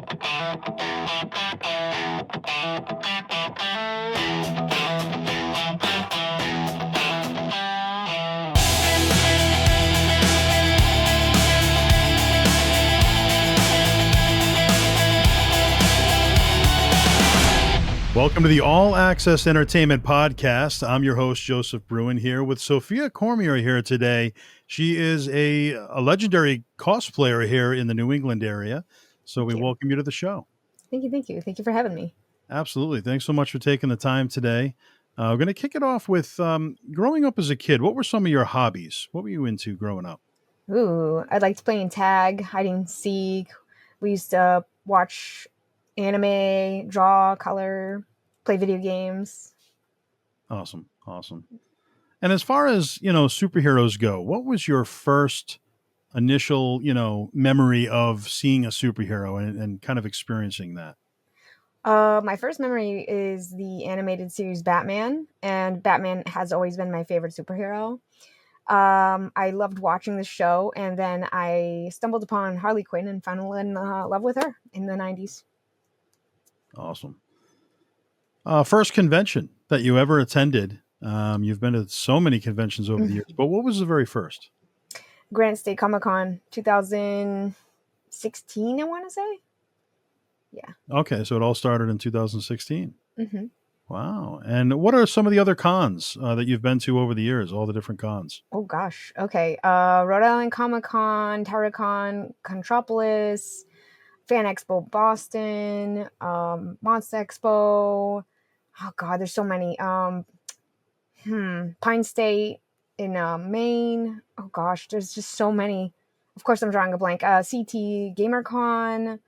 Welcome to the All Access Entertainment Podcast. I'm your host, Joseph Bruen, here with Sophia Cormier here today. She is a legendary cosplayer here in the New England area. So we welcome you to the show. Thank you. Thank you for having me. Absolutely. Thanks so much for taking the time today. We're going to kick it off with growing up as a kid. What were some of your hobbies? What were you into growing up? Ooh, I liked playing tag, hide and seek. We used to watch anime, draw, color, play video games. Awesome. And as far as, superheroes go, what was your first initial, memory of seeing a superhero and kind of experiencing that? My first memory is the animated series Batman, and Batman has always been my favorite superhero. I loved watching the show, and then I stumbled upon Harley Quinn and fell in love with her in the 90s. Awesome. First convention that you ever attended. You've been to so many conventions over the years, but what was the very first? Granite State Comic Con 2016, I want to say. Yeah. Okay, so it all started in 2016. Mm-hmm. Wow. And what are some of the other cons that you've been to over the years, all the different cons? Oh, gosh. Okay. Rhode Island Comic Con, TerraCon, Contropolis, Fan Expo Boston, Monster Expo. Oh, God, there's so many. Pine State in Maine. Oh, gosh, there's just so many. Of course, I'm drawing a blank. CT GamerCon,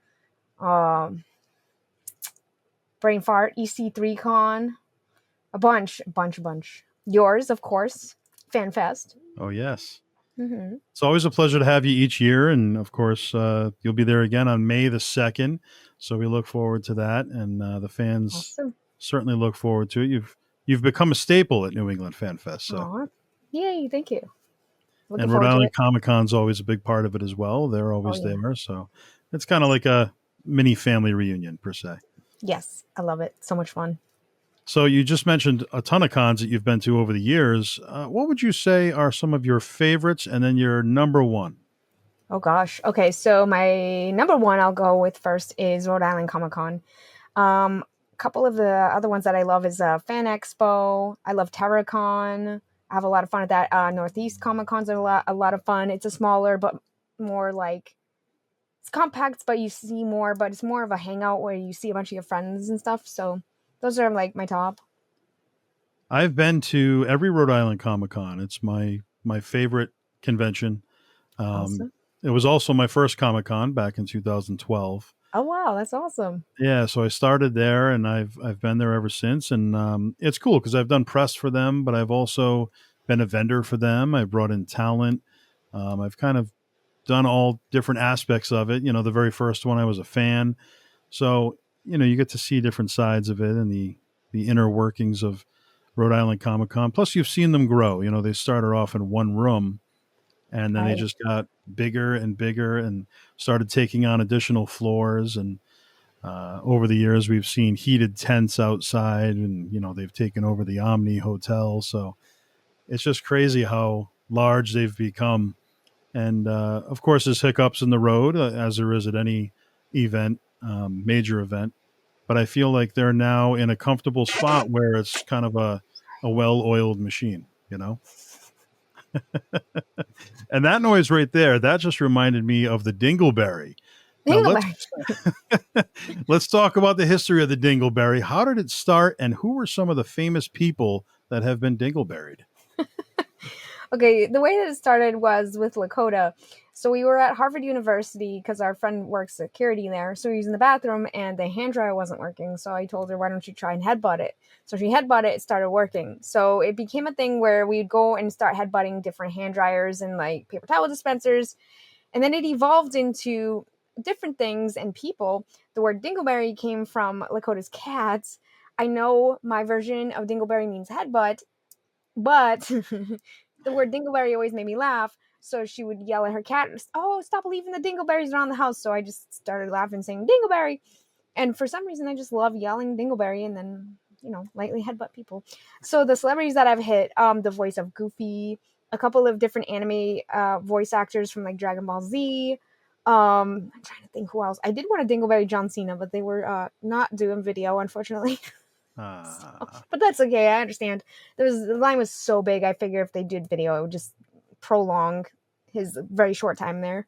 Brain Fart, EC3 Con, a bunch. Yours, of course, FanFest. Oh, yes. Mm-hmm. It's always a pleasure to have you each year. And of course, you'll be there again on May the 2nd. So we look forward to that. And the fans certainly look forward to it. You've become a staple at New England Fan Fest. So. Aww. Yay, thank you. And Rhode Island Comic Con's always a big part of it as well. They're always there. So it's kind of like a mini family reunion per se. Yes, I love it. So much fun. So you just mentioned a ton of cons that you've been to over the years. What would you say are some of your favorites and then your number one? Oh, gosh. Okay, so my number one I'll go with first is Rhode Island Comic Con. A couple of the other ones that I love is Fan Expo. I love TerraCon. I have a lot of fun at that. Northeast Comic Cons are a lot of fun. It's a smaller but more like, it's compact, but you see more, but it's more of a hangout where you see a bunch of your friends and stuff. So those are like my top. I've been to every Rhode Island Comic Con. It's my favorite convention. Awesome. It was also my first Comic Con back in 2012. Oh, wow. That's awesome. Yeah. So I started there and I've been there ever since. And it's cool because I've done press for them, but I've also been a vendor for them. I brought in talent. I've kind of done all different aspects of it. The very first one I was a fan. So, you get to see different sides of it and the inner workings of Rhode Island Comic Con. Plus you've seen them grow. They started off in one room and then they just got bigger and bigger and started taking on additional floors. And over the years, we've seen heated tents outside and, they've taken over the Omni Hotel. So it's just crazy how large they've become. And, of course, there's hiccups in the road, as there is at any event, major event. But I feel like they're now in a comfortable spot where it's kind of a well-oiled machine, And that noise right there, that just reminded me of the Dingleberry. Let's talk about the history of the Dingleberry. How did it start, and who were some of the famous people that have been Dingleberied? Okay, the way that it started was with Lakota. So we were at Harvard University because our friend works security there. So we was in the bathroom and the hand dryer wasn't working. So I told her, why don't you try and headbutt it? So she headbutted it, it started working. So it became a thing where we'd go and start headbutting different hand dryers and like paper towel dispensers. And then it evolved into different things and people. The word Dingleberry came from Lakota's cats. I know my version of Dingleberry means headbutt, but the word Dingleberry always made me laugh So she would yell at her cat, "Oh, stop leaving the dingleberries around the house." So I just started laughing, saying "Dingleberry," and for some reason, I just love yelling "Dingleberry," and then lightly headbutt people. So the celebrities that I've hit, the voice of Goofy, a couple of different anime voice actors from like Dragon Ball Z. I'm trying to think who else. I did want to Dingleberry John Cena, but they were not doing video, unfortunately. So, Ah. but that's okay. I understand. The line was so big. I figure if they did video, it would just prolong his very short time there.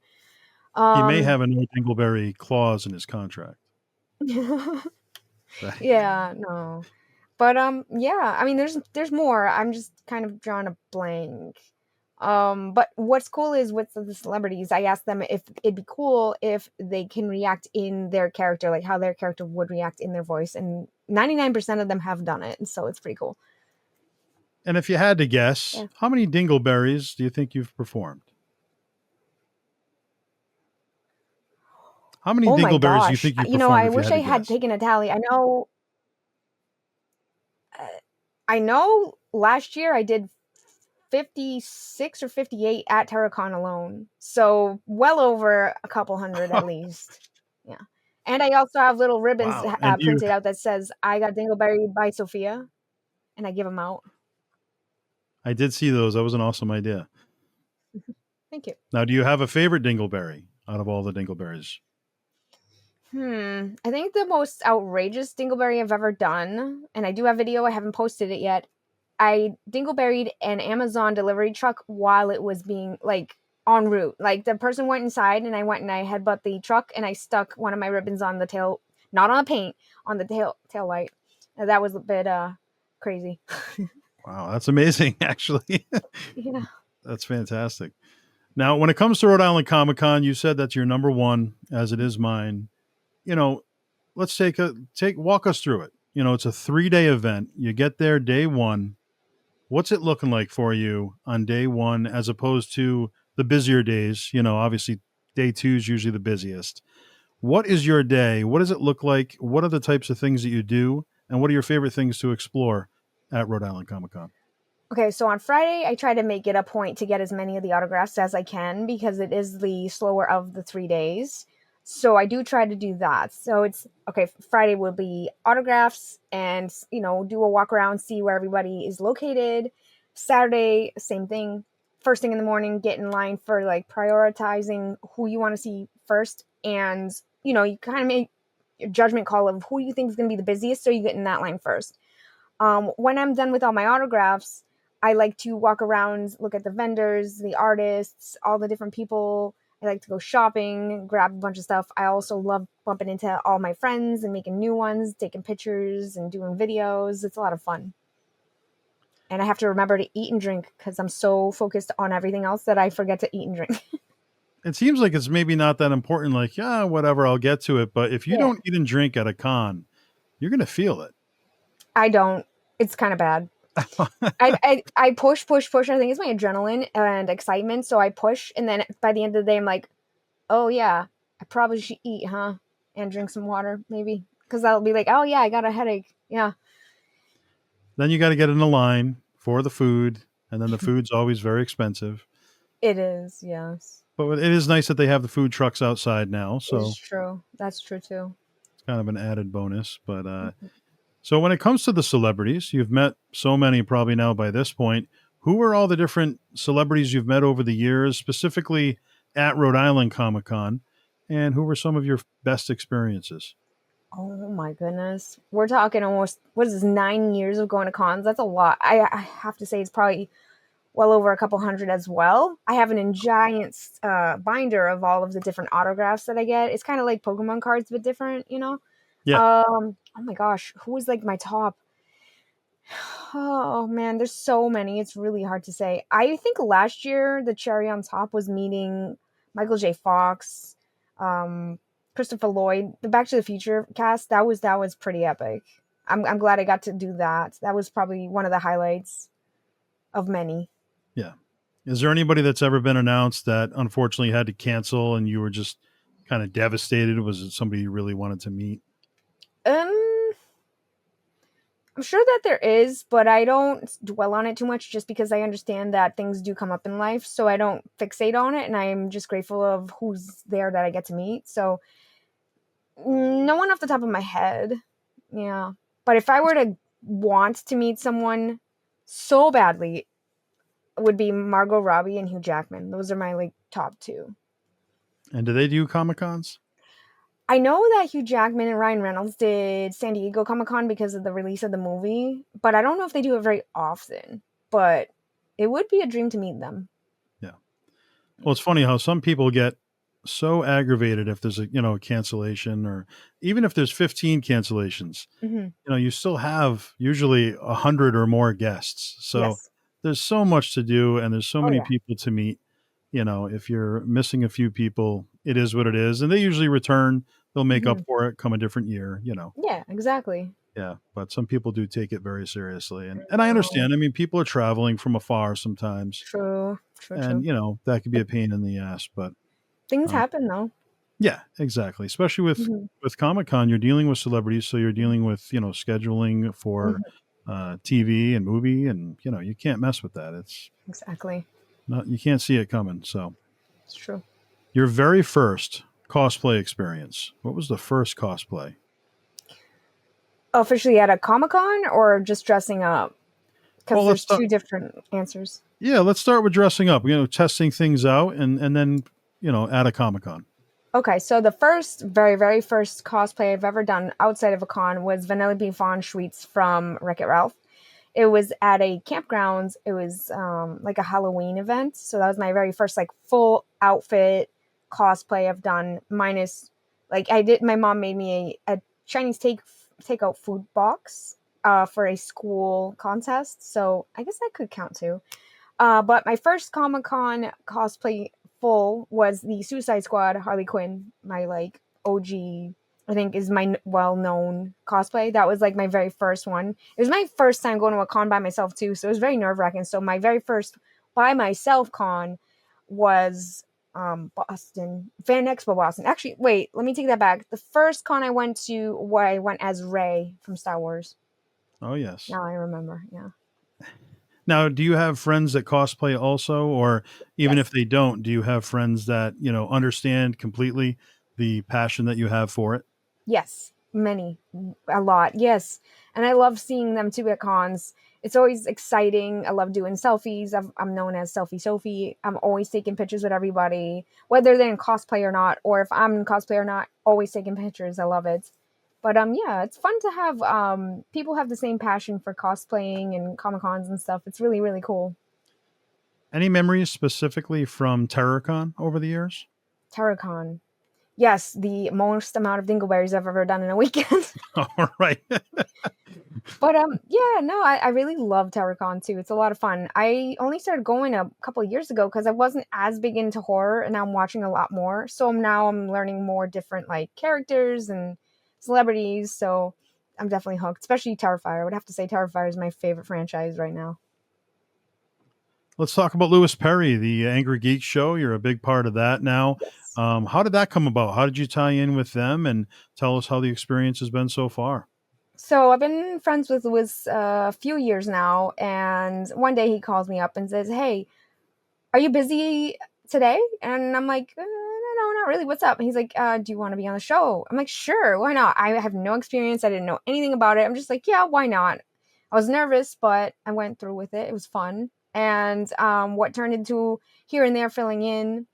He may Um, have a no dingleberry clause in his contract. Right. yeah, no, but yeah. I mean, there's more. I'm just kind of drawing a blank. But what's cool is with the celebrities, I asked them if it'd be cool if they can react in their character, like how their character would react in their voice, and 99% of them have done it, so it's pretty cool. And if you had to guess, Yeah. how many dingleberries do you think you've performed? How many Oh my dingleberries do you gosh. think you I performed if you wish had I to had guess? taken a tally. Uh, I know last year I did 56 or 58 at Terracon alone. So well over a couple hundred at least. Yeah. And I also have little ribbons Wow. And you printed out that says I got Dingleberry by Sophia, and I give them out. I did see those. That was an awesome idea. Thank you. Now, do you have a favorite dingleberry out of all the dingleberries? I think the most outrageous Dingleberry I've ever done, and I do have video, I haven't posted it yet. I dingleberried an Amazon delivery truck while it was being like en route. Like the person went inside and I went and I headbutt the truck and I stuck one of my ribbons on the tail, not on the paint, on the tail light. That was a bit crazy. Wow, that's amazing, actually. Yeah. That's fantastic. Now, when it comes to Rhode Island Comic Con, you said that's your number one, as it is mine. You know, let's walk us through it. It's a 3-day event. You get there day one. What's it looking like for you on day one as opposed to the busier days? Obviously day two is usually the busiest. What is your day? What does it look like? What are the types of things that you do? And what are your favorite things to explore at Rhode Island Comic Con? Okay, so on Friday, I try to make it a point to get as many of the autographs as I can because it is the slower of the 3 days. So I do try to do that. So it's okay. Friday will be autographs and, do a walk around, see where everybody is located. Saturday, same thing. First thing in the morning, get in line for like prioritizing who you want to see first. And, you kind of make a judgment call of who you think is going to be the busiest. So you get in that line first. When I'm done with all my autographs, I like to walk around, look at the vendors, the artists, all the different people. I like to go shopping, grab a bunch of stuff. I also love bumping into all my friends and making new ones, taking pictures and doing videos. It's a lot of fun. And I have to remember to eat and drink because I'm so focused on everything else that I forget to eat and drink. It seems like it's maybe not that important. Like, yeah, whatever, I'll get to it. But if you Yeah. don't eat and drink at a con, you're going to feel it. I don't. It's kind of bad. I push, push, push. I think it's my adrenaline and excitement. So I push. And then by the end of the day, I'm like, oh yeah, I probably should eat, huh? And drink some water, maybe. Because I'll be like, oh yeah, I got a headache. Yeah. Then you got to get in a line for the food. And then the food's always very expensive. It is, yes. But it is nice that they have the food trucks outside now. It's So true. That's true too. it's kind of an added bonus. But so when it comes to the celebrities, you've met so many probably now by this point. Who are all the different celebrities you've met over the years, specifically at Rhode Island Comic Con? And who were some of your best experiences? Oh my goodness. We're talking almost, what is this, 9 years of going to cons? That's a lot. I have to say it's probably well over a couple hundred as well. I have an giant binder of all of the different autographs that I get. It's kind of like Pokemon cards, but different. Yeah. Oh my gosh, who was like my top? Oh man, there's so many. It's really hard to say. I think last year the cherry on top was meeting Michael J. Fox, um, Christopher Lloyd, the Back to the Future cast. That was pretty epic. I'm glad I got to do that. That was probably one of the highlights of many. Yeah. Is there anybody that's ever been announced that unfortunately had to cancel and you were just kind of devastated? Was it somebody you really wanted to meet? Um, I'm sure that there is, but I don't dwell on it too much just because I understand that things do come up in life. So I don't fixate on it. And I'm just grateful of who's there that I get to meet. So no one off the top of my head. Yeah. But if I were to want to meet someone so badly, it would be Margot Robbie and Hugh Jackman. Those are my like top two. And do they do Comic Cons? I know that Hugh Jackman and Ryan Reynolds did San Diego Comic Con because of the release of the movie, but I don't know if they do it very often. But it would be a dream to meet them. Yeah. Well, it's funny how some people get so aggravated if there's a cancellation, or even if there's 15 cancellations. Mm-hmm. You still have usually 100 or more guests. So Yes. there's so much to do, and there's so Oh many yeah. people to meet. If you're missing a few people, it is what it is, and they usually return. They'll make up Mm-hmm. for it come a different year. Yeah. Exactly. Yeah, but some people do take it very seriously, I and I know. understand. I mean, people are traveling from afar sometimes, True. True. and True. that could be a pain in the ass. But Things uh, happen though. yeah, exactly. Especially with Mm-hmm. Comic Con, you're dealing with celebrities, so you're dealing with scheduling for Mm-hmm. TV and movie, and you can't mess with that. It's Exactly. not, you can't see it coming. So It's true. your very first cosplay experience. What was the first cosplay? Officially at a Comic Con or just dressing up? Well, Because there's two different answers. let's start with dressing up. Testing things out, and then at a Comic Con. Okay, so the first, very, very first cosplay I've ever done outside of a con was Vanellope von Schweetz from Wreck-It Ralph. It was at a campground. It was like a Halloween event. So that was my very first like full outfit cosplay I've done. Minus, like I did. My mom made me a Chinese takeout food box for a school contest. So I guess that could count too. But my first Comic Con cosplay full was the Suicide Squad Harley Quinn. My like OG, I think, is my well known cosplay. That was like my very first one. It was my first time going to a con by myself too, so it was very nerve wracking. So my very first by myself con was Boston Fan Expo Boston. Actually, wait, let me take that back. The first con I went to, where I went as Rey from Star Wars. Oh yes. Now I remember. Yeah. Now, do you have friends that cosplay also, or even if Yes. they don't, do you have friends that understand completely the passion that you have for it? Yes, many, a lot. Yes, and I love seeing them too at cons. It's always exciting. I love doing selfies. I'm known as Selfie Sophie. I'm always taking pictures with everybody, whether they're in cosplay or not, or if I'm in cosplay or not. Always taking pictures. I love it. But yeah, it's fun to have people have the same passion for cosplaying and comic cons and stuff. It's really really cool. Any memories specifically from TerrorCon over the years? TerraCon. Yes, the most amount of dingleberries I've ever done in a weekend. All right. But yeah, no, I really love TerraCon too. It's a lot of fun. I only started going a couple of years ago because I wasn't as big into horror, and now I'm watching a lot more. So now I'm learning more different like characters and celebrities. So I'm definitely hooked, especially Terrifier. I would have to say Terrifier is my favorite franchise right now. Let's talk about Lewis Perry, the Angry Geek Show. You're a big part of that now. Yes. How did that come about? How did you tie in with them, and tell us how the experience has been so far? So I've been friends with Lewis a few years now, and one day he calls me up and says, "Hey, are you busy today?" And I'm like, no, not really. What's up? And he's like, do you want to be on the show? I'm like, sure, why not? I have no experience. I didn't know anything about it. I'm just like, yeah, why not? I was nervous, but I went through with it. It was fun. And what turned into here and there filling in,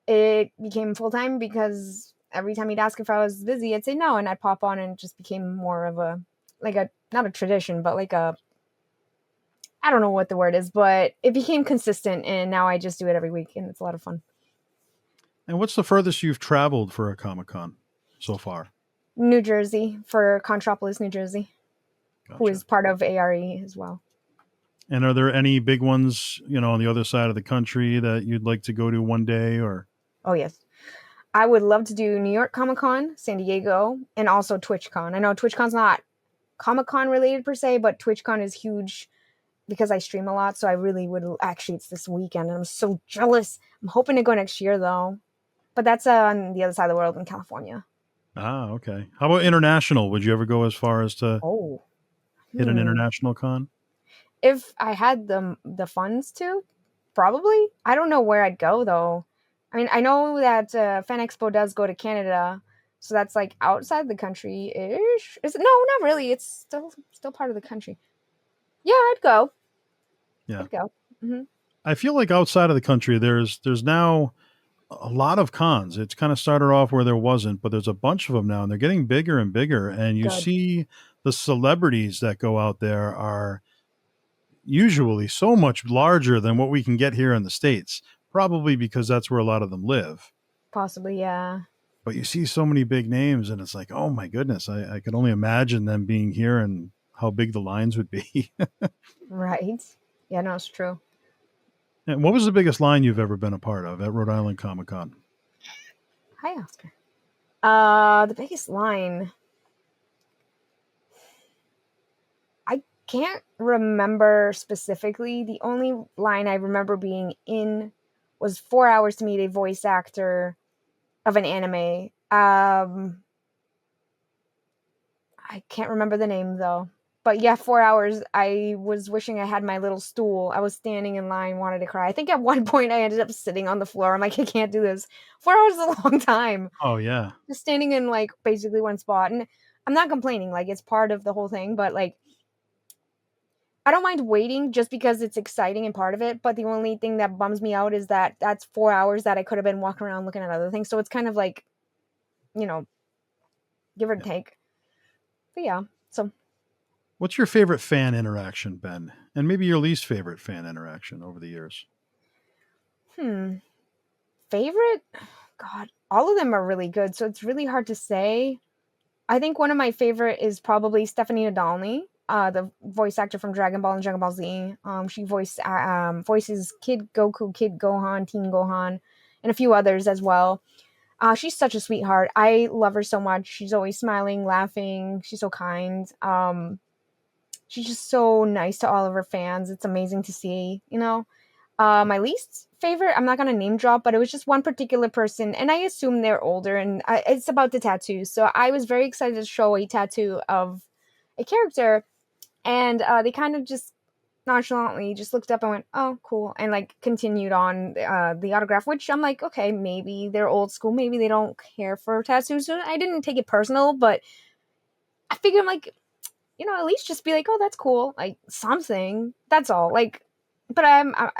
it became full time because every time he'd ask if I was busy, I'd say no, and I'd pop on, and it just became more of a like a not a tradition, but like a I don't know what the word is, but it became consistent, and now I just do it every week, and it's a lot of fun. And what's the furthest you've traveled for a Comic Con so far? New Jersey for Contropolis, New Jersey, who Gotcha. is part of ARE as well. And are there any big ones, on the other side of the country that you'd like to go to one day, or? Oh yes, I would love to do New York Comic Con, San Diego, and also TwitchCon. I know TwitchCon's not Comic Con related per se, but TwitchCon is huge because I stream a lot. So I really would. Actually, it's this weekend, and I'm so jealous. I'm hoping to go next year though, but that's on the other side of the world in California. Ah, okay. How about international? Would you ever go as far as to Oh, hit an Hmm. international con? If I had the funds to, probably. I don't know where I'd go though. I mean, I know that Fan Expo does go to Canada, so that's like outside the country ish. Is it? No, not really. It's still part of the country. Yeah, I'd go. Yeah. I'd go. Hmm. I feel like outside of the country, there's now a lot of cons. It's kind of started off where there wasn't, but there's a bunch of them now, and they're getting bigger and bigger. And you Good. see the celebrities that go out there are usually so much larger than what we can get here in the States, probably because that's where a lot of them live. Possibly, yeah. But you see so many big names, and it's like, oh my goodness, I could only imagine them being here and how big the lines would be. Right. Yeah, no, it's true. And what was the biggest line you've ever been a part of at Rhode Island Comic Con? Hi, Oscar. The biggest line. I can't remember specifically. The only line I remember being in was 4 hours to meet a voice actor of an anime. I can't remember the name though. But yeah, 4 hours. I was wishing I had my little stool. I was standing in line, wanted to cry. I think at one point I ended up sitting on the floor. I'm like, I can't do this. 4 hours is a long time. Oh yeah, Just standing in like basically one spot. And I'm not complaining. Like it's part of the whole thing. But like I don't mind waiting just because it's exciting and part of it. But the only thing that bums me out is that that's 4 hours that I could have been walking around looking at other things. So it's kind of like, you know, give or yeah. take. But yeah, so What's your favorite fan interaction, Ben? And maybe your least favorite fan interaction over the years? hmm, favorite? God, all of them are really good. So it's really hard to say. I think one of my favorite is probably Stephanie Nadolny, the voice actor from Dragon Ball and Dragon Ball Z. She voices Kid Goku, Kid Gohan, Teen Gohan, and a few others as well. She's such a sweetheart. I love her so much. She's always smiling, laughing. She's so kind. She's just so nice to all of her fans. It's amazing to see, you know. My least favorite, I'm not gonna name drop, but it was just one particular person, and I assume they're older, and it's about the tattoos. So I was very excited to show a tattoo of a character, and they kind of just nonchalantly just looked up and went, "Oh, cool," and like continued on the autograph. Which I'm like, okay, maybe they're old school, maybe they don't care for tattoos. So I didn't take it personal, but I figured I'm like, at least just be like, oh, that's cool, like something. That's all. Like, but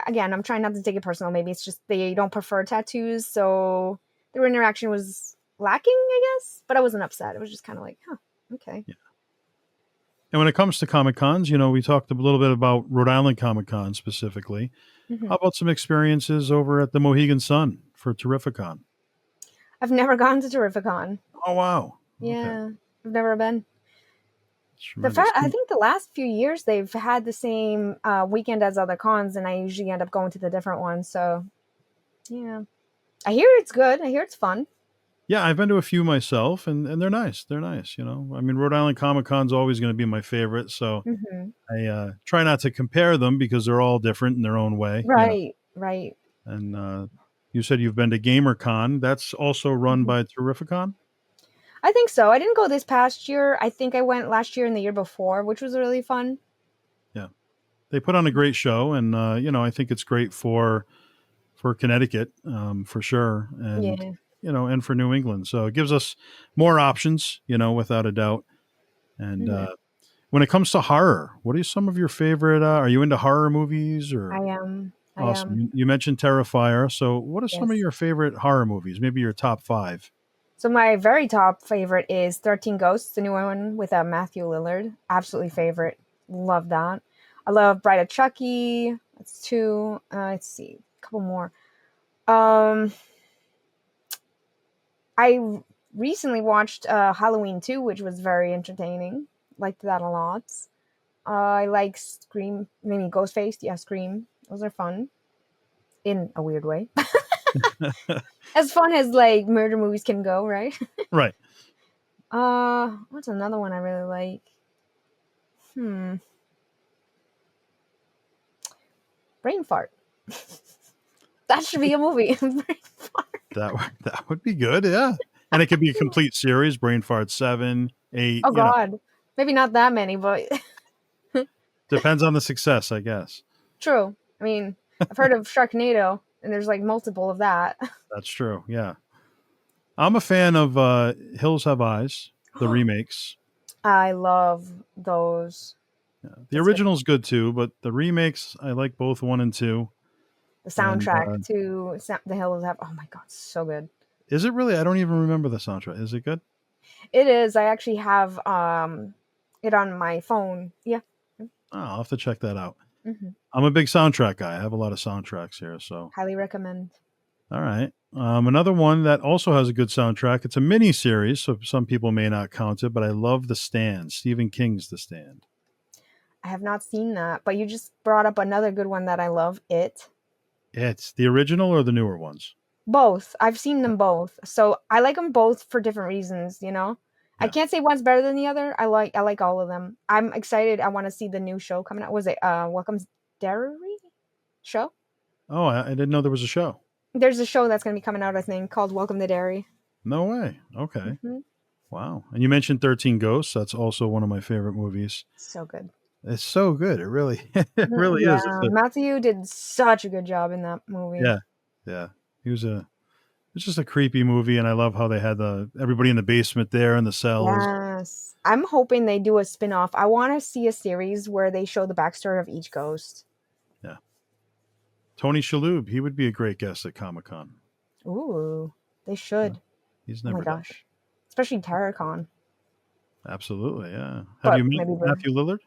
again, I'm trying not to take it personal. Maybe it's just they don't prefer tattoos, so their interaction was lacking, I guess. But I wasn't upset. It was just kind of like, huh, okay. Yeah. And when it comes to Comic Cons, we talked a little bit about Rhode Island Comic Con specifically. Hmm. How about some experiences over at the Mohegan Sun for Terrificon? I've never gone to Terrificon. Oh wow. Okay. Yeah, I've never been. It's tremendous. I think the last few years they've had the same weekend as other cons, and I usually end up going to the different ones. So yeah, I hear it's good. I hear it's fun. Yeah, I've been to a few myself, and they're nice. They're nice. I mean, Rhode Island Comic Con's always going to be my favorite. So Hmm. I try not to compare them because they're all different in their own way. Right, right. And you said you've been to GamerCon. That's also run Mhm. by Terrificon. I think so. I didn't go this past year. I think I went last year and the year before, which was really fun. Yeah, they put on a great show, and I think it's great for Connecticut, for sure, and Yeah. and for New England. So it gives us more options, without a doubt. And Mhm. when it comes to horror, what are some of your favorite? Are you into horror movies I or? am. I Awesome. am. You mentioned Terrifier. So, what are some of Yes. your favorite horror movies? Maybe your top five. So my very top favorite is 13 Ghosts, the new one with Matthew Lillard. Absolutely favorite. Love that. I love Bride of Chucky. That's two. Let's see. A couple more. Um, I recently watched Halloween 2, which was very entertaining. Liked that a lot. I like Scream, maybe Ghostface. Yeah, Scream. Those are fun in a weird way. As fun as like murder movies can go, right? Right. What's another one I really like? Hmm, Brain Fart. That should be a movie. Brain Fart. That would be good. Yeah. And it could be a complete series. Brain Fart 7, 8. Oh God, maybe not that many, but Depends on the success, I guess. True. I mean, I've heard of Sharknado, and there's like multiple of that. That's true. Yeah. I'm a fan of Hills Have Eyes, the remakes. I love those. Yeah. The That's good. original's good too, but the remakes, I like both one and two. The And soundtrack to The Hills Have. Oh my god, so good. is it really? I don't even remember the soundtrack. Is it good? It is. I actually have it on my phone. Yeah. Oh, I'll have to check that out. Hmm. I'm a big soundtrack guy. I have a lot of soundtracks here. So, Highly recommend. all right. Another one that also has a good soundtrack. It's a mini series, so some people may not count it, but I love The Stand. Stephen King's The Stand. I have not seen that, but you just brought up another good one that I love. It. It's the original or the newer ones? Both. I've seen them both. So I like them both for different reasons, you know? I Yeah. can't say one's better than the other. I like all of them. I'm excited. I want to see the new show coming out. Was it Welcome's Dairy show? Oh, I didn't know there was a show. There's a show that's going to be coming out, I think, called Welcome to Dairy. No way. Okay. Hmm. Wow. And you mentioned 13 Ghosts. That's also one of my favorite movies. So good. It's so good. It really, it really is. Yeah, Matthew did such a good job in that movie. Yeah. Yeah. He was it's just a creepy movie. And I love how they had everybody in the basement there in the cells. Yes. I'm hoping they do a spin-off. I want to see a series where they show the backstory of each ghost. Yeah. Tony Shalhoub, he would be a great guest at Comic-Con. Ooh, they should. Yeah. He's Oh never my done gosh. Especially TerraCon. it. Absolutely. Yeah. Have But you met maybe Matthew Lillard?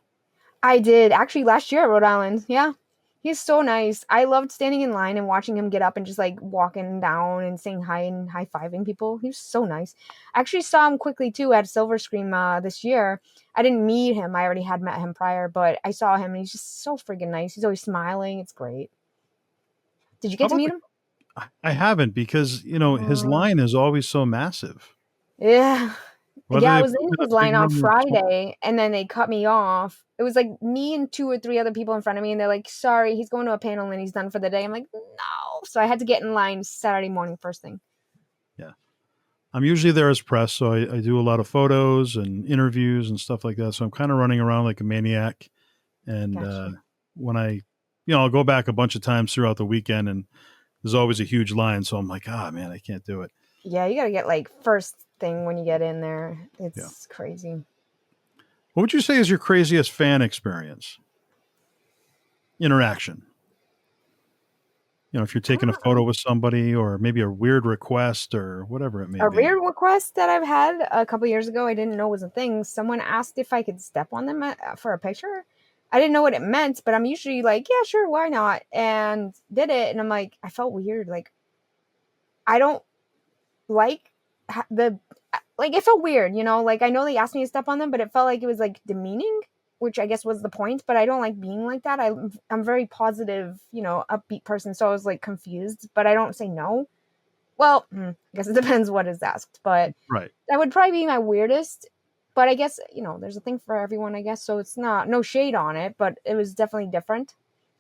I did actually last year at Rhode Island. Yeah. He's so nice. I loved standing in line and watching him get up and just like walking down and saying hi and high fiving people. He was so nice. I actually saw him quickly too at Silver Scream this year. I didn't meet him. I already had met him prior, but I saw him and he's just so freaking nice. He's always smiling. It's great. Did you How get to about meet him? I haven't because, his Uh, line is always so massive. yeah. Whether Yeah, I they was put in it in his a big line on room or small. Friday and then they cut me off. It was like me and two or three other people in front of me and they're like, sorry, he's going to a panel and he's done for the day. I'm like, no. So I had to get in line Saturday morning first thing. Yeah. I'm usually there as press, so I do a lot of photos and interviews and stuff like that. So I'm kind of running around like a maniac. And Gotcha. when I'll go back a bunch of times throughout the weekend, and there's always a huge line. So I'm like, man, I can't do it. Yeah, you got to get like first thing when you get in there. Yeah. It's crazy. What would you say is your craziest fan experience? Interaction. If you're taking a photo with somebody or maybe a weird request or whatever it may A be. weird request that I've had a couple years ago, I didn't know was a thing. Someone asked if I could step on them for a picture. I didn't know what it meant, but I'm usually like, yeah, sure, why not? And did it. And I'm like, I felt weird. Like, I don't like it felt weird, like I know they asked me to step on them, but it felt like it was like demeaning, which I guess was the point, but I don't like being like that. I'm very positive, upbeat person, so I was like confused, but I don't say no. Well, I guess it depends what is asked, but Right. that would probably be my weirdest. But I guess, there's a thing for everyone, I guess, so it's no shade on it, but it was definitely different.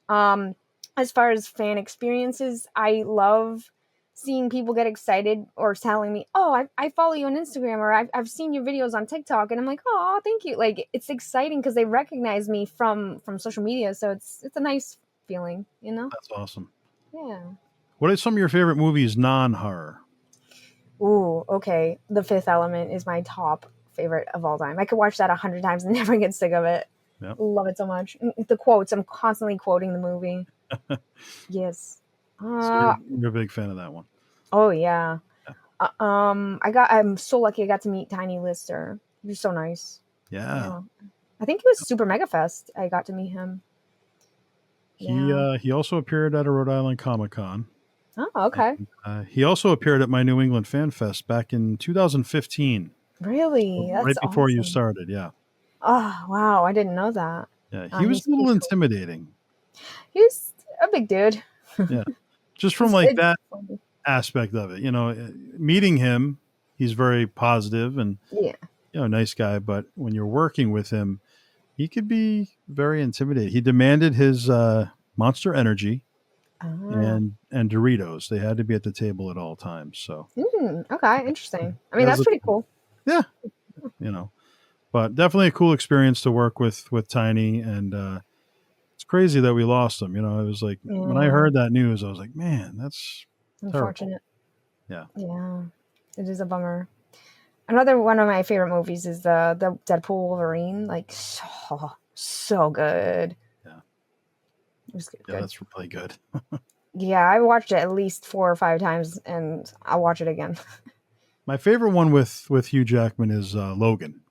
As far as fan experiences, I love seeing people get excited or telling me, oh, I follow you on Instagram, or I've seen your videos on TikTok, and I'm like, oh, thank you. Like, it's exciting because they recognize me from social media, so it's a nice feeling. That's awesome. Yeah. What are some of your favorite movies non-horror? Ooh, okay. The Fifth Element is my top favorite of all time. I could watch that 100 times and never get sick of it. Yep. Love it so much. The quotes, I'm constantly quoting the movie. Yes. So you're a big fan of that one. Oh yeah. I'm so lucky I got to meet Tiny Lister. He was so nice. Yeah. I think it was Super Mega Fest. I got to meet him. He also appeared at a Rhode Island Comic-Con. Oh, okay. And, he also appeared at my New England Fan Fest back in 2015. Really? That's right before you awesome. started, yeah. Oh, wow. I didn't know that. Yeah, he was a little intimidating. He's a big dude. Yeah. Just from that aspect of it. Meeting him, he's very positive and nice guy, but when you're working with him, he could be very intimidating. He demanded his Monster Energy and Doritos. They had to be at the table at all times. So okay, interesting. I mean, that's pretty cool. Yeah. But definitely a cool experience to work with Tiny, and crazy that we lost him. You know, it was like when I Yeah, heard that news, I was like, man, that's terrible. unfortunate. Yeah. Yeah, it is a bummer. Another one of my favorite movies is the Deadpool Wolverine. Like so good. Yeah. It was good. Yeah. Good. That's really good. Yeah, I watched it at least 4 or 5 times, and I'll watch it again. My favorite one with Hugh Jackman is Logan.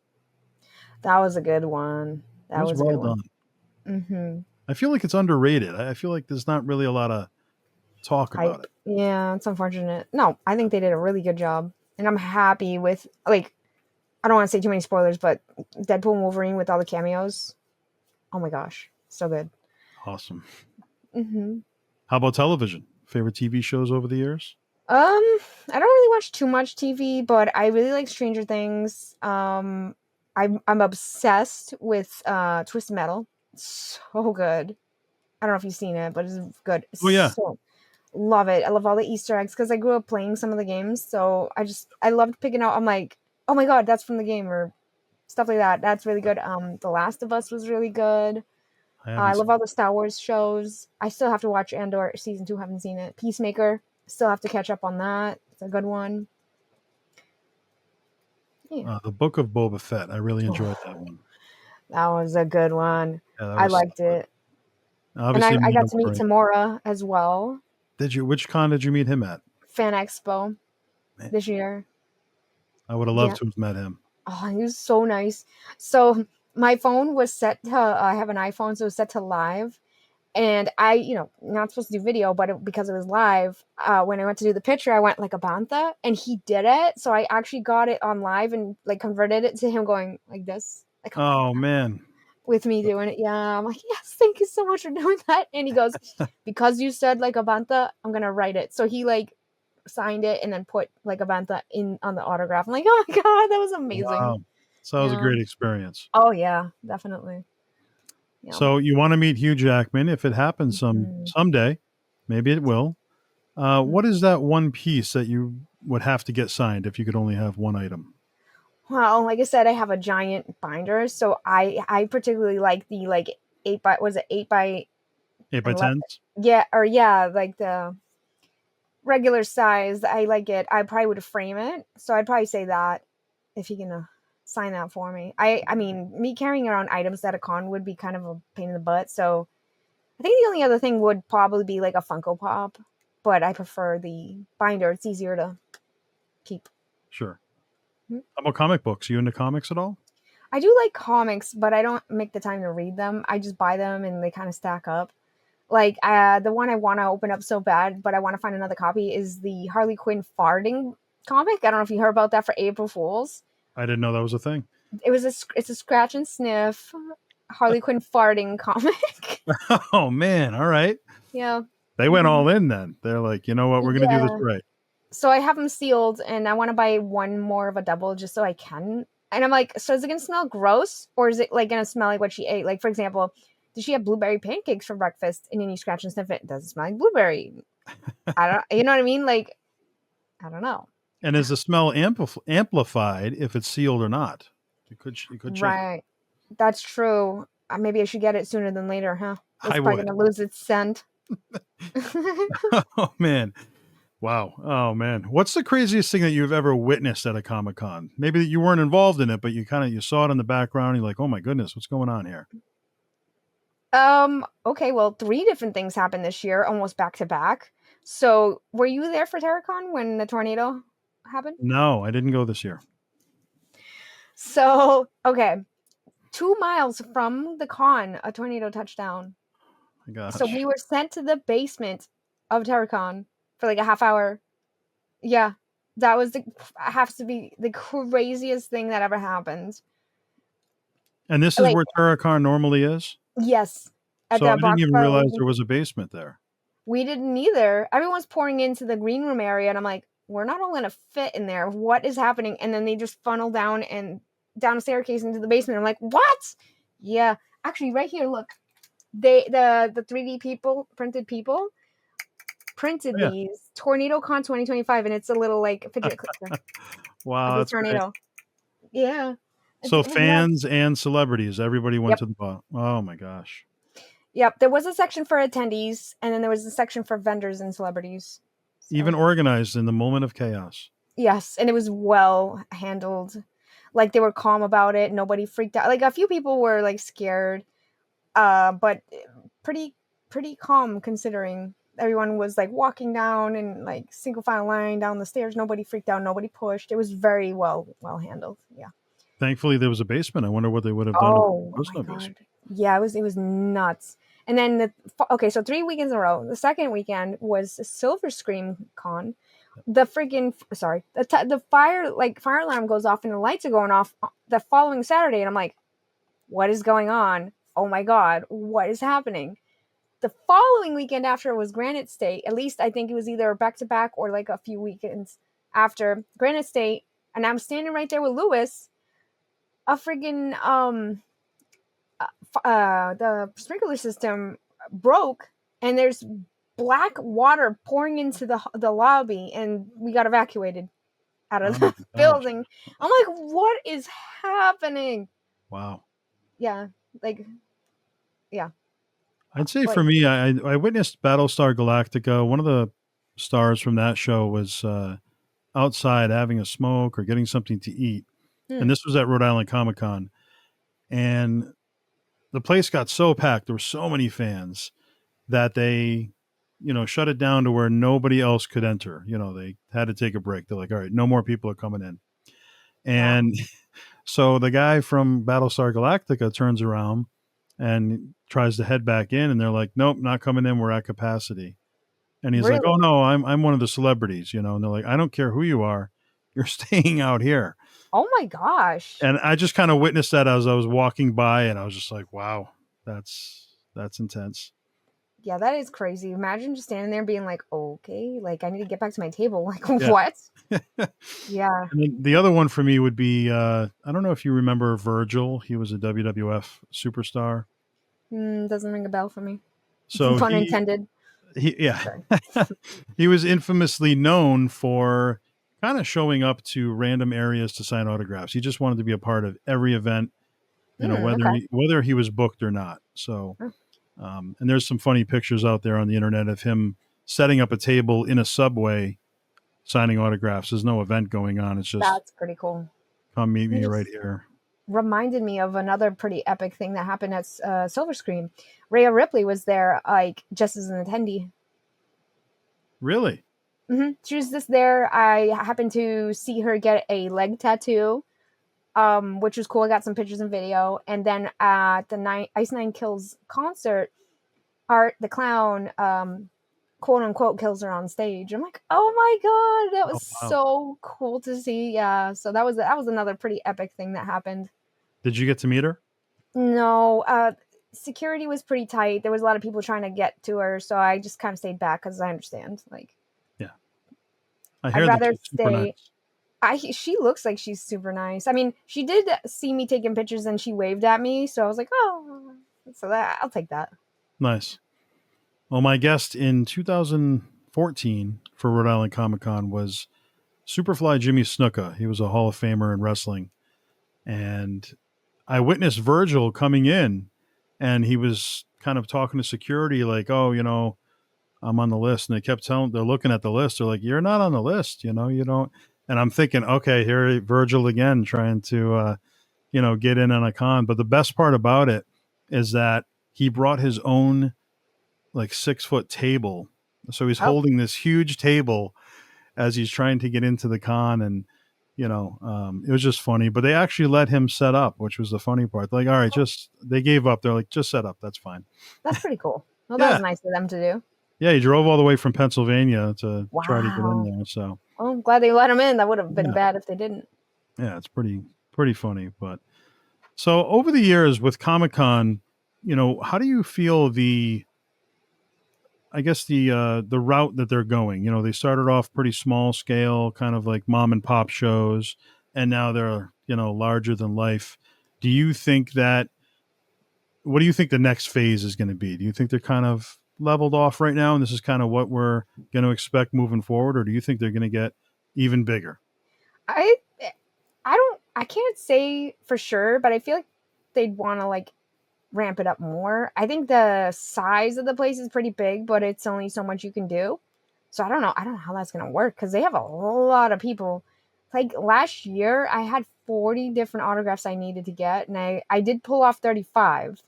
That was a good one. It That was was a good well one. done. Mm-hmm. I feel like it's underrated. I feel like there's not really a lot of talk about Hype. it. Yeah, it's unfortunate. No, I think they did a really good job, and I'm happy with like. I don't want to say too many spoilers, but Deadpool and Wolverine with all the cameos. Oh my gosh, so good. Awesome. Mm-hmm. How about television? Favorite TV shows over the years? I don't really watch too much TV, but I really like Stranger Things. I'm obsessed with Twisted Metal. It's so good. I don't know if you've seen it, but it's good. It's Oh yeah, so love it. I love all the Easter eggs because I grew up playing some of the games, so I loved picking out. I'm like, oh my god, that's from the game or stuff like that. That's really good. The Last of Us was really good. I I haven't love seen. all the Star Wars shows. I still have to watch Andor season 2. Haven't seen it. Peacemaker. Still have to catch up on that. It's a good one. Yeah. The Book of Boba Fett. I really enjoyed that Oh, one. that was a good one. Yeah, that I was so liked good. it. And Obviously, I meeting got to meet Wolverine. Tamora as well. Did you? Which con did you meet him at? Fan Expo Man, this year. I would have loved Yeah. to have met him. Oh, he was so nice. So my phone was set to, I have an iPhone, so it was set to live. And I, not supposed to do video, but because it was live, when I went to do the picture, I went like a bantha, and he did it. So I actually got it on live and like converted it to him going like this, like, oh my Oh god, man. with me doing it. Yeah, I'm like, yes, thank you so much for doing that. And he goes, because you said like a bantha, I'm gonna write it. So he like signed it and then put like a bantha in on the autograph. I'm like, oh my god, that was amazing. Wow. So that was a Yeah. great experience. Oh yeah, definitely. Yeah. So you want to meet Hugh Jackman if it happens Mhm. someday, maybe it will. What is that one piece that you would have to get signed if you could only have one item? Well, like I said, I have a giant binder, so I particularly like the like 8 by, was it 8 by Eight by 11? tens? Yeah, or yeah, like the regular size. I like it. I probably would frame it, so I'd probably say that if he can sign that for me. I mean, me carrying around items at a con would be kind of a pain in the butt. So I think the only other thing would probably be like a Funko Pop, but I prefer the binder. It's easier to keep. Sure. Hmm. How about comic books? You into comics at all? I do like comics, but I don't make the time to read them. I just buy them and they kind of stack up. Like the one I want to open up so bad, but I want to find another copy is the Harley Quinn farting comic. I don't know if you heard about that for April Fools. I didn't know that was a thing. It's a scratch and sniff Harley Quinn farting comic. Oh man, all right. Yeah. They went Mhm. all in then. They're like, you know what, we're gonna do this Yeah. right. So I have them sealed, and I want to buy one more of a double just so I can. And I'm like, so is it gonna smell gross, or is it like gonna smell like what she ate? Like, for example, did she have blueberry pancakes for breakfast? And then you scratch and sniff it, does it smell like blueberry? I don't, you know what I mean? Like, I don't know. And is the smell amplified if it's sealed or not? You could change. Right, that's true. Maybe I should get it sooner than later, huh? It's I probably would. gonna lose its scent. Oh man. Wow. Oh man. What's the craziest thing that you've ever witnessed at a Comic Con? Maybe that you weren't involved in it, but you saw it in the background. You're like, oh my goodness, what's going on here? Okay, well, 3 different things happened this year, almost back to back. So, were you there for TerraCon when the tornado happened? No, I didn't go this year. So, okay, 2 miles from the con, a tornado touched down. My So gosh. we were sent to the basement of TerraCon for like a half hour. Yeah, that was has to be the craziest thing that ever happened. And this is Like, where Terracon normally is. yes, at So I the didn't box even bar. realize there was a basement there. We didn't either. Everyone's pouring into the green room area, and I'm like, we're not all gonna fit in there. What is happening? And then they just funnel down and down a staircase into the basement. I'm like, what? Yeah, actually, right here, look. The 3D people printed Oh, yeah. these Tornado Con 2025, and it's a little like fidget clicker of Wow, the that's great. tornado. Yeah, So it was nuts. fans and celebrities, everybody went Yep. to the bar. Oh my gosh. Yep, there was a section for attendees, and then there was a section for vendors and celebrities. Even So organized in the moment of chaos. yes, and it was well handled. Like they were calm about it. Nobody freaked out. Like a few people were like scared, but pretty pretty calm considering everyone was like walking down and like single file line down the stairs. Nobody freaked out. Nobody pushed. It was very well handled. Yeah. Thankfully, there was a basement. I wonder what they would have done if there Oh was my no god. basement. Yeah, it was nuts. And then okay, so 3 weekends in a row. The second weekend was Silver Scream Con. The freaking sorry, the fire alarm goes off and the lights are going off the following Saturday, and I'm like, what is going on? Oh my god, what is happening? The following weekend after was Granite State. At least I think it was either back to back or like a few weekends after Granite State, and I'm standing right there with Lewis. A friggin' the sprinkler system broke, and there's black water pouring into the lobby, and we got evacuated out of Oh my the gosh. building. I'm like, what is happening? Wow. Yeah, like yeah, I'd say like for me, I witnessed Battlestar Galactica. One of the stars from that show was outside having a smoke or getting something to eat. And hmm. this was at Rhode Island Comic Con. And the place got so packed. There were so many fans that they, shut it down to where nobody else could enter. They had to take a break. They're like, all right, no more people are coming in. Wow, And so the guy from Battlestar Galactica turns around and tries to head back in, and they're like, nope, not coming in. We're at capacity. And he's like, oh really? no, I'm one of the celebrities, and they're like, I don't care who you are, you're staying out here. Oh my gosh. And I just kind of witnessed that as I was walking by, and I was just like, wow, that's intense. Yeah, that is crazy. Imagine just standing there being like, okay, like I need to get back to my table. Like, Yeah. what? And Yeah. then the other one for me would be I don't know if you remember Virgil. He was a WWF superstar. Doesn't ring a bell for me. So Pun intended. yeah, Sorry. he was infamously known for kind of showing up to random areas to sign autographs. He just wanted to be a part of every event, whether Okay. he was booked or not. So, Oh, and there's some funny pictures out there on the internet of him setting up a table in a subway signing autographs. There's no event going on. It's just that's pretty cool. come meet You me right just here. reminded me of another pretty epic thing that happened at Silver Screen. Rhea Ripley was there, like just as an attendee. Really? She was just there. I happened to see her get a leg tattoo, which was cool. I got some pictures and video. And then at the Ice Nine Kills concert, Art the clown, quote unquote, kills her on stage. I'm like, oh my god, that Oh was wow. so cool to see. Yeah, so that was another pretty epic thing that happened. Did you get to meet her? No, security was pretty tight. There was a lot of people trying to get to her, so I just kind of stayed back because I understand. Like, Yeah, I I'd hear that rather she's super stay. nice. She looks like she's super nice. I mean, she did see me taking pictures and she waved at me, so I was like, oh, so that I'll take that. Nice. Well, my guest in 2014 for Rhode Island Comic Con was Superfly Jimmy Snuka. He was a Hall of Famer in wrestling. And I witnessed Virgil coming in, and he was kind of talking to security like, oh, I'm on the list. And they kept they're looking at the list. They're like, you're not on the list, you don't. And I'm thinking, okay, here Virgil again trying to, get in on a con. But the best part about it is that he brought his own like 6 foot table. So he's Oh, holding this huge table as he's trying to get into the con. And, it was just funny, but they actually let him set up, which was the funny part. Like, all right, they gave up. They're like, just set up. That's fine. that's pretty cool. Well, that Yeah. was nice of them to do. Yeah. He drove all the way from Pennsylvania to try to get in Wow. there. So, Well, I'm glad they let him in. That would have been yeah. bad if they didn't. Yeah. It's pretty funny. But so over the years with Comic Con, how do you feel I guess the route that they're going. They started off pretty small scale, kind of like mom and pop shows, and now they're larger than life. Do you think that? What do you think the next phase is going to be? Do you think they're kind of leveled off right now, and this is kind of what we're going to expect moving forward, or do you think they're going to get even bigger? I I can't say for sure, but I feel like they'd want to like ramp it up more. I think the size of the place is pretty big, but it's only so much you can do. So I don't know. I don't know how that's gonna work because they have a lot of people. Like last year, I had 40 different autographs I needed to get, and I did pull off 35.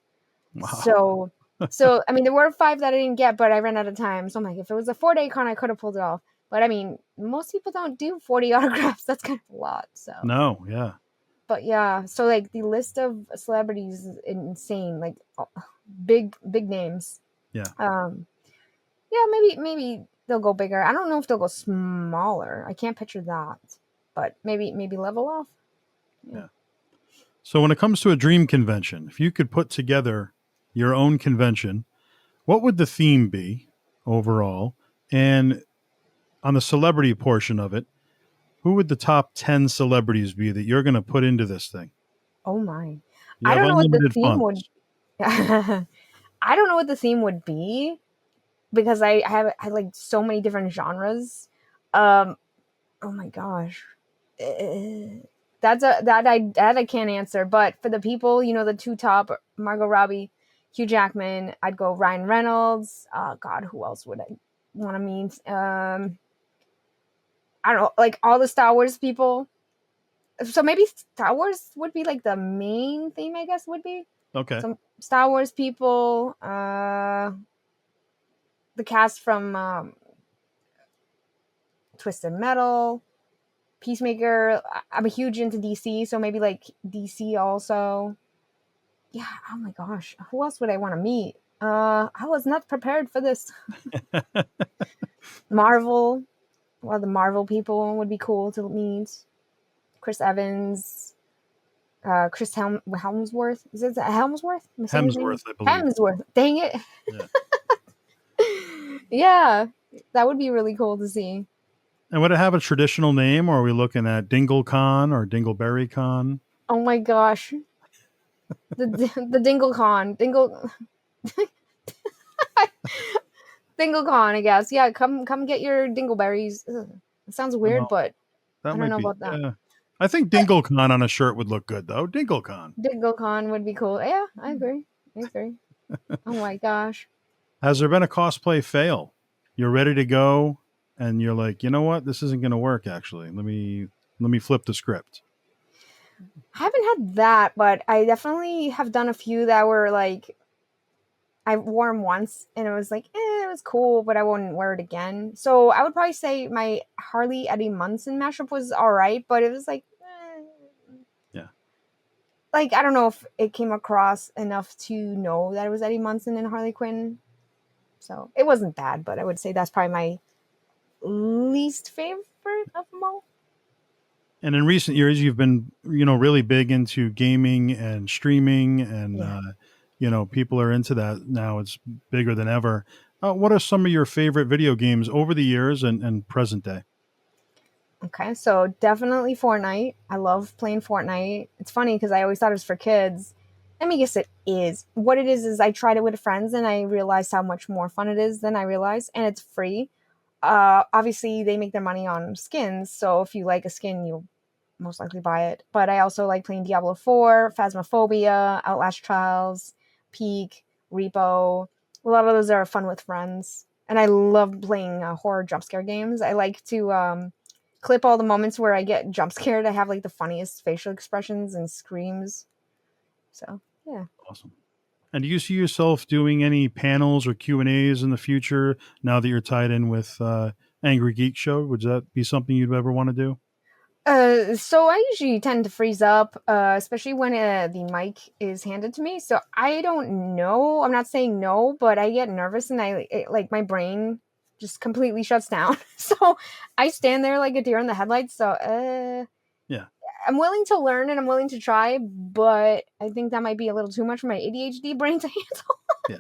Wow. So I mean, there were 5 that I didn't get, but I ran out of time. So I'm like, if it was a 4-day con, I could have pulled it off. But I mean, most people don't do 40 autographs. That's kind of a lot. So, No, yeah. but yeah, so like the list of celebrities is insane. Like big names. Yeah. Um, yeah, maybe they'll go bigger. I don't know if they'll go smaller. I can't picture that, but maybe level off. Yeah. Yeah. So when it comes to a dream convention, if you could put together your own convention, what would the theme be overall? And on the celebrity portion of it, who would the top 10 celebrities be that you're going to put into this thing? Oh my. You I have don't know what the unlimited theme would. funds. I don't know what the theme would be because I like so many different genres. Um, oh my gosh. That I can't answer. But for the people, the two top, Margot Robbie, Hugh Jackman, I'd go Ryan Reynolds. God, who else would I want to meet? I don't know, like all the Star Wars people. So maybe Star Wars would be like the main theme, I guess would be Okay. some Star Wars people. The cast from Twisted Metal, Peacemaker. I'm a huge into DC, so maybe like DC also. Yeah. Oh my gosh, who else would I want to meet? I was not prepared for this. Marvel. Well, the Marvel people would be cool to meet. Chris Evans, Helmsworth. Is it Helmsworth? Am I saying his name? Hemsworth, I believe. Hemsworth. Dang it. Yeah. Yeah, that would be really cool to see. And would it have a traditional name, or are we looking at Dingle Con or Dingleberry Con? Oh my gosh, the Dingle Con, DingleCon, I guess. Yeah, come get your dingleberries. Ugh, it sounds weird, Well, but that I don't might know be. about that. Yeah. I think Dingle Con on a shirt would look good, though. Dingle Con. DingleCon would be cool. Yeah, I agree. I agree. Oh my gosh. Has there been a cosplay fail? You're ready to go, and you're like, you know what? This isn't going to work. Actually, let me flip the script. I haven't had that, but I definitely have done a few that were like I wore them once and it was like, it was cool, but I wouldn't wear it again. So I would probably say my Harley Eddie Munson mashup was all right, but it was Yeah. like I don't know if it came across enough to know that it was Eddie Munson and Harley Quinn. So it wasn't bad, but I would say that's probably my least favorite of them all. And in recent years, you've been, really big into gaming and streaming, and Yeah. people are into that now. It's bigger than ever. What are some of your favorite video games over the years and present day? Okay, so definitely Fortnite. I love playing Fortnite. It's funny because I always thought it was for kids. I mean, yes, it is. What it is I tried it with friends and I realized how much more fun it is than I realized, and it's free. Obviously, they make their money on skins, so if you like a skin, you'll most likely buy it. But I also like playing Diablo 4, Phasmophobia, Outlast Trials, Peak, Repo. A lot of those are fun with friends. And I love playing horror jump scare games. I like to clip all the moments where I get jump scared. I have like the funniest facial expressions and screams. So, yeah. Awesome. And do you see yourself doing any panels or Q&As in the future now that you're tied in with Angry Geek Show? Would that be something you'd ever want to do? So I usually tend to freeze up, especially when the mic is handed to me. So I don't know. I'm not saying no, but I get nervous and like my brain just completely shuts down. So I stand there like a deer in the headlights. So Yeah. I'm willing to learn and I'm willing to try, but I think that might be a little too much for my ADHD brain to handle. Yeah.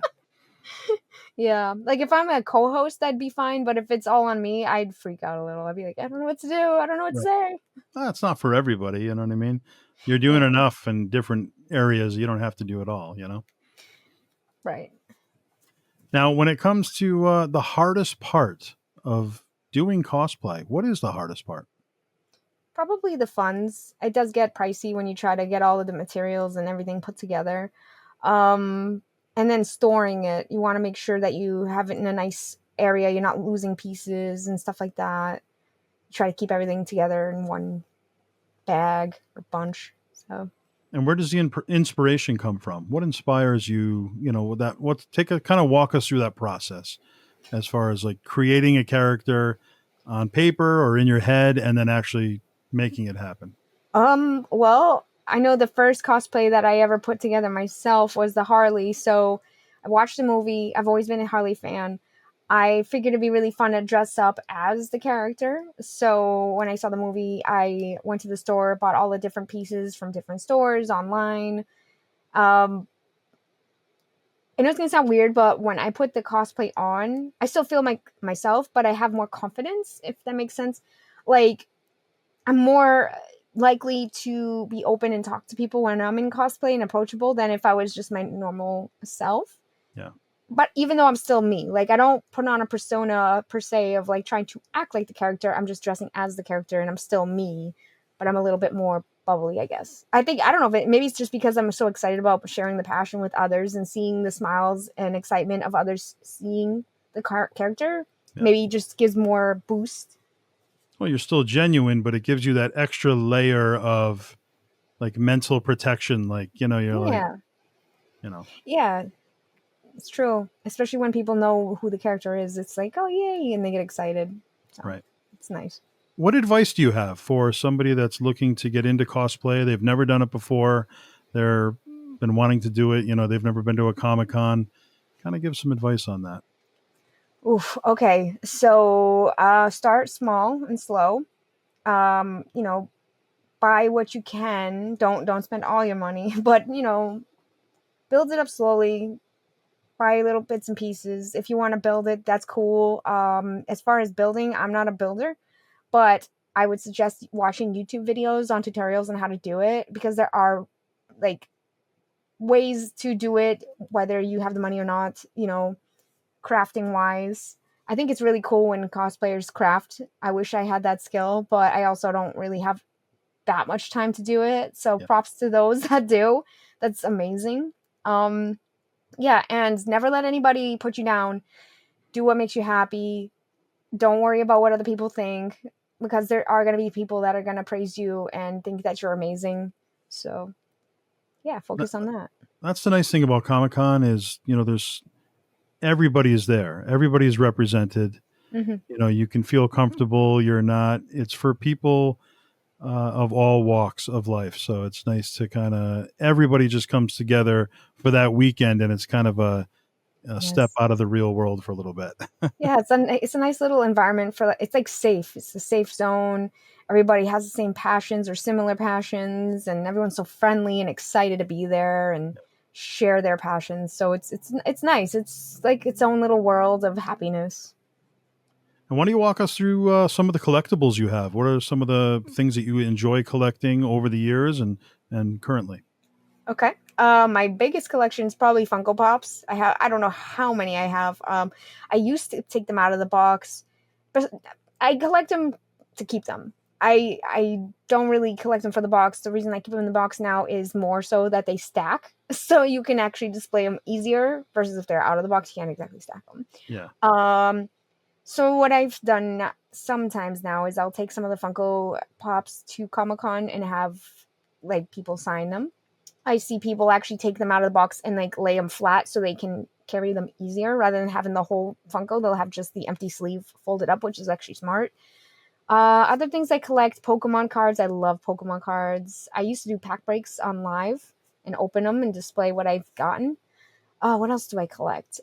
Yeah, like if I'm a co-host, that'd be fine. But if it's all on me, I'd freak out a little. I'd be like, I don't know what to do. I don't know what to Right. say. It's not for everybody. You know what I mean? You're doing Yeah, enough in different areas. You don't have to do it all. right. Now, when it comes to the hardest part of doing cosplay, what is the hardest part? Probably the funds. It does get pricey when you try to get all of the materials and everything put together. Um, and then storing it. You want to make sure that you have it in a nice area. You're not losing pieces and stuff like that. You try to keep everything together in one bag or bunch. So And where does the inspiration come from? What inspires you? You know, that what take a kind of walk us through that process as far as like creating a character on paper or in your head and then actually making it happen. Well, I know the first cosplay that I ever put together myself was the Harley. So I watched the movie. I've always been a Harley fan. I figured it'd be really fun to dress up as the character. So when I saw the movie, I went to the store, bought all the different pieces from different stores online. Um, I know it's gonna sound weird, but when I put the cosplay on, I still feel like myself, but I have more confidence, if that makes sense. Like I'm more likely to be open and talk to people when I'm in cosplay and approachable than if I was just my normal self. Yeah. But even though I'm still me, like I don't put on a persona per se of like trying to act like the character. I'm just dressing as the character and I'm still me, but I'm a little bit more bubbly, I guess. I think I don't know if maybe it's just because I'm so excited about sharing the passion with others and seeing the smiles and excitement of others seeing the character. Yeah. Maybe just gives more boost. Well, you're still genuine, but it gives you that extra layer of like mental protection. Like, you know, you're like, Yeah. you know, Yeah, it's true, especially when people know who the character is. It's like, oh yay, and they get excited. So right. it's nice. What advice do you have for somebody that's looking to get into cosplay? They've never done it before. They're been wanting to do it. You know, they've never been to a Comic Con. Kind of give some advice on that. Oof. Okay, so start small and slow. You know, buy what you can. Don't spend all your money, but you know, build it up slowly. Buy little bits and pieces. If you want to build it, that's cool. As far as building, I'm not a builder, but I would suggest watching YouTube videos on tutorials on how to do it because there are like ways to do it, whether you have the money or not, you know, crafting wise. I think it's really cool when cosplayers craft. I wish I had that skill, but I also don't really have that much time to do it. So Yeah. props to those that do. That's amazing. Um, yeah, and never let anybody put you down. Do what makes you happy. Don't worry about what other people think because there are going to be people that are going to praise you and think that you're amazing. So, yeah, Th- focus on that. That's the nice thing about Comic Con is, you know, there's everybody is there. Everybody is represented. Hmm. You know, you can feel comfortable. You're not. It's for people of all walks of life. So it's nice to kind of everybody just comes together for that weekend, and it's kind of a step Yes. out of the real world for a little bit. Yeah, it's a nice little environment for it's like safe. It's a safe zone. Everybody has the same passions or similar passions, and everyone's so friendly and excited to be there and share their passions. So it's nice. It's like its own little world of happiness. And why don't you walk us through some of the collectibles you have? What are some of the things that you enjoy collecting over the years and currently? Okay. My biggest collection is probably Funko Pops. I don't know how many I have. I used to take them out of the box, but I collect them to keep them. I don't really collect them for the box. The reason I keep them in the box now is more so that they stack, so you can actually display them easier. Versus if they're out of the box, you can't exactly stack them. Yeah, So what I've done sometimes now is I'll take some of the Funko Pops to Comic Con and have like people sign them. I see people actually take them out of the box and like lay them flat so they can carry them easier rather than having the whole Funko. They'll have just the empty sleeve folded up, which is actually smart. Other things I collect Pokemon cards. I love Pokemon cards. I used to do pack breaks on live and open them and display what I've gotten. What else do I collect?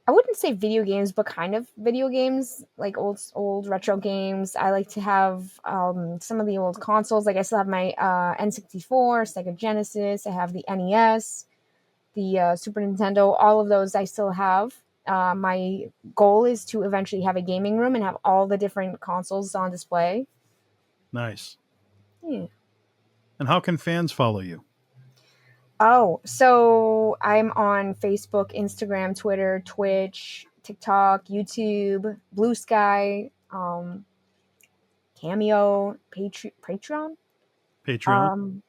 I wouldn't say video games, but kind of video games, like old retro games. I like to have some of the old consoles. Like I still have my N64, Sega Genesis. I have the NES, the Super Nintendo. All of those I still have. My goal is to eventually have a gaming room and have all the different consoles on display. nice. Yeah. And how can fans follow you? Oh, so I'm on Facebook, Instagram, Twitter, Twitch, TikTok, YouTube, Blue Sky, Cameo, Patreon. Patreon. Um,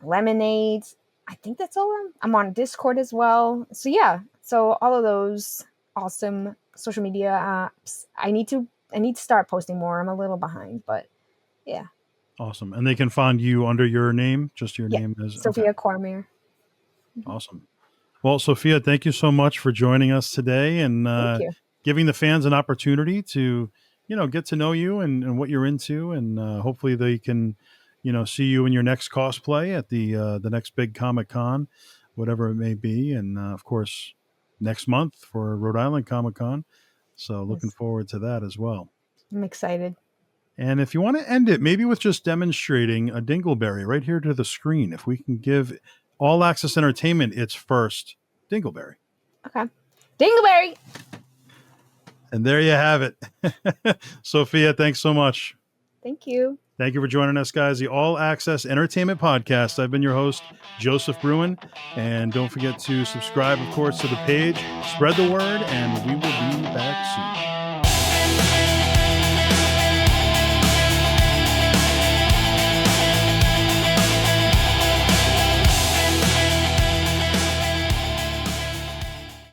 lemonades. I think that's all. I'm on Discord as well. So yeah, so all of those awesome social media apps. I need to start posting more. I'm a little behind, but yeah. Awesome. And they can find you under your name, just your Yeah. name is okay. Sophia Cormier. Awesome. Well, Sophia, thank you so much for joining us today and Thank you. giving the fans an opportunity to, get to know you and what you're into, and hopefully they can, see you in your next cosplay at the next big Comic Con, whatever it may be, and of course next month for Rhode Island Comic Con. So looking Yes. forward to that as well. I'm excited. And if you want to end it, maybe with just demonstrating a dingleberry right here to the screen, if we can give All Access Entertainment its first dingleberry. Okay. Dingleberry. And there you have it. Sophia, thanks so much. Thank you. Thank you for joining us, guys. The All Access Entertainment Podcast. I've been your host, Joseph Bruen. And don't forget to subscribe, of course, to the page, spread the word, and we will be back soon.